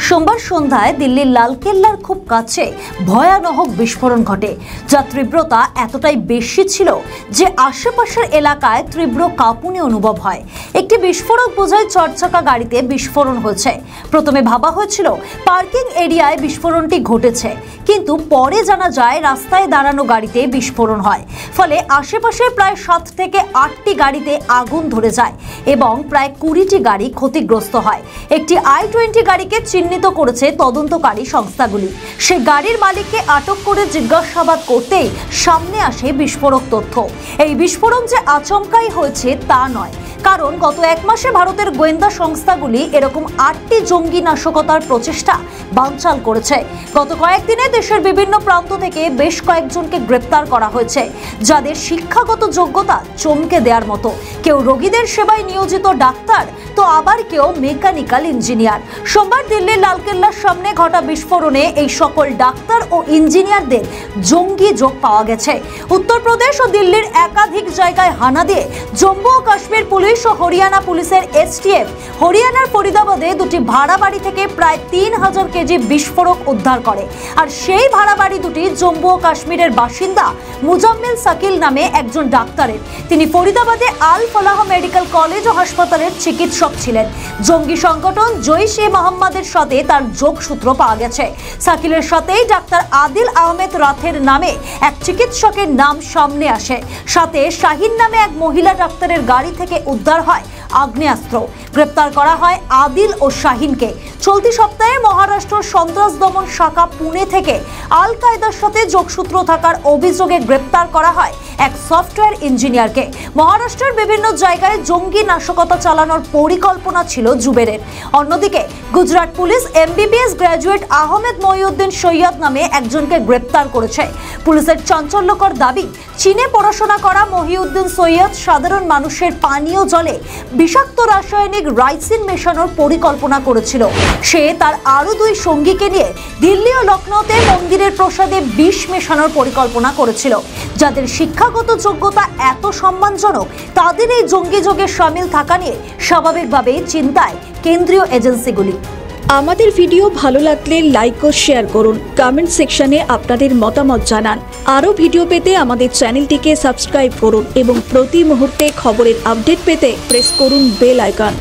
সোমবার সন্ধ্যায় দিল্লির লালকেল্লার খুব কাছে ভয়ানক বিস্ফোরণ ঘটে, যার তীব্রতা এতটাই বেশি ছিল যে আশেপাশের এলাকায় তীব্র কাঁপুনি অনুভব হয়। একটি বিস্ফোরক বোঝাই চারচাকা গাড়িতে বিস্ফোরণ হয়েছে। প্রথমে ভাবা হয়েছিল পার্কিং এরিয়ায় বিস্ফোরণটি ঘটেছে, কিন্তু পরে জানা যায় রাস্তায় দাঁড়ানো গাড়িতে বিস্ফোরণ হয়। ফলে আশেপাশের প্রায় 7 থেকে 8টি গাড়িতে আগুন ধরে যায় এবং প্রায় 20টি গাড়ি ক্ষতিগ্রস্ত হয়। একটি i20 গাড়িকে চিহ্নিত করেছে তদন্তকারী সংস্থাগুলি। সে গাড়ির মালিককে আটক করে জিজ্ঞাসাবাদ করতেই সামনে আসে বিস্ফোরক তথ্য। এই বিস্ফোরণ যে আচমকাই হয়েছে তা নয়, কারণ গত 1 মাসে ভারতের গোয়েন্দা সংস্থাগুলি এরকম 8টি জঙ্গি নাশকতার প্রচেষ্টা বানচাল করেছে। গত কয়েকদিনে দেশের বিভিন্ন প্রান্ত থেকে বেশ কয়েকজনকে গ্রেপ্তার করা হয়েছে, যাদের শিক্ষাগত যোগ্যতা চমকে দেওয়ার মতো। কেউ রোগীদের সেবায় নিয়োজিত ডাক্তার, তো আবার কেউ মেকানিক্যাল ইঞ্জিনিয়ার। সোমবার দিল্লির লালকেল্লার সামনে ঘটা বিস্ফোরণে এই সকল ডাক্তার ও ইঞ্জিনিয়ারদের জঙ্গি যোগ পাওয়া গেছে। উত্তরপ্রদেশ ও দিল্লির একাধিক জায়গায় হানা দিয়ে জম্মু ও কাশ্মীর পুলিশ ও হরিয়ানা পুলিশের STF হরিয়ানার ফরিদাবাদে দুটি ভাড়া বাড়ি থেকে প্রায় 3000 কেজি বিস্ফোরক উদ্ধার করে। আর সেই ভাড়া বাড়ি দুটি জম্মু ও কাশ্মীরের বাসিন্দা মুজাম্মিল সাকিল নামে একজন ডাক্তারের। তিনি ফরিদাবাদে আল ফলাহ মেডিকেল কলেজ ও হাসপাতালের চিকিৎসক ছিলেন। জঙ্গি সংগঠন জৈশ-ই-মোহাম্মদের সাথে তার যোগসূত্র পাওয়া গেছে। সাকিলের সাথেই ডাক্তার আদিল আহমেদ রাথের নামে এক চিকিৎসকের নাম সামনে আসে। সাথে শাহিন নামে এক মহিলা ডাক্তারের গাড়ি থেকে উদ্ধার হয় আগ্নেয়াস্ত্র। গ্রেপ্তার করা হয় আদিল ও শাহিনকে। চলতি সপ্তাহে মহারাষ্ট্র সন্ত্রাস দমন শাখা পুনে থেকে আল কায়দার সাথে যোগসূত্র থাকার অভিযোগে গ্রেপ্তার করা হয় এক সফটওয়্যার ইঞ্জিনিয়ারকে। মহারাষ্ট্রের বিভিন্ন জায়গায় জঙ্গি নাশকতা চালানোর পরিকল্পনা ছিল জুবেরের। অন্যদিকে Gujarat police MBBS graduate Ahmed Mohiuddin Syed নামে একজনকে গ্রেপ্তার করেছে। পুলিশের চাঞ্চল্যকর দাবি, চীনে পড়াশোনা করা মহিউদ্দিন সৈয়দ সাধারণ মানুষের পানীয় জলে বিষাক্ত রাসায়নিক রাইসিন মেশানোর পরিকল্পনা করেছিল। সে তার আরো 2 সঙ্গীকে নিয়ে দিল্লি ও লখনৌতে মন্দিরের প্রসাদে বিষ মেশানোর পরিকল্পনা করেছিল। যাদের শিক্ষাগত যোগ্যতা এত সম্মানজনক, তাদের এই জঙ্গি যোগে সামিল থাকা নিয়ে স্বাভাবিকভাবেই চিন্তায় কেন্দ্রীয় এজেন্সিগুলি। আমাদের ভিডিও ভালো লাগলে লাইক ও শেয়ার করুন, কমেন্ট সেকশনে আপনাদের মতামত জানান। আরও ভিডিও পেতে আমাদের চ্যানেলটিকে সাবস্ক্রাইব করুন এবং প্রতি মুহূর্তে খবরের আপডেট পেতে প্রেস করুন বেল আইকন।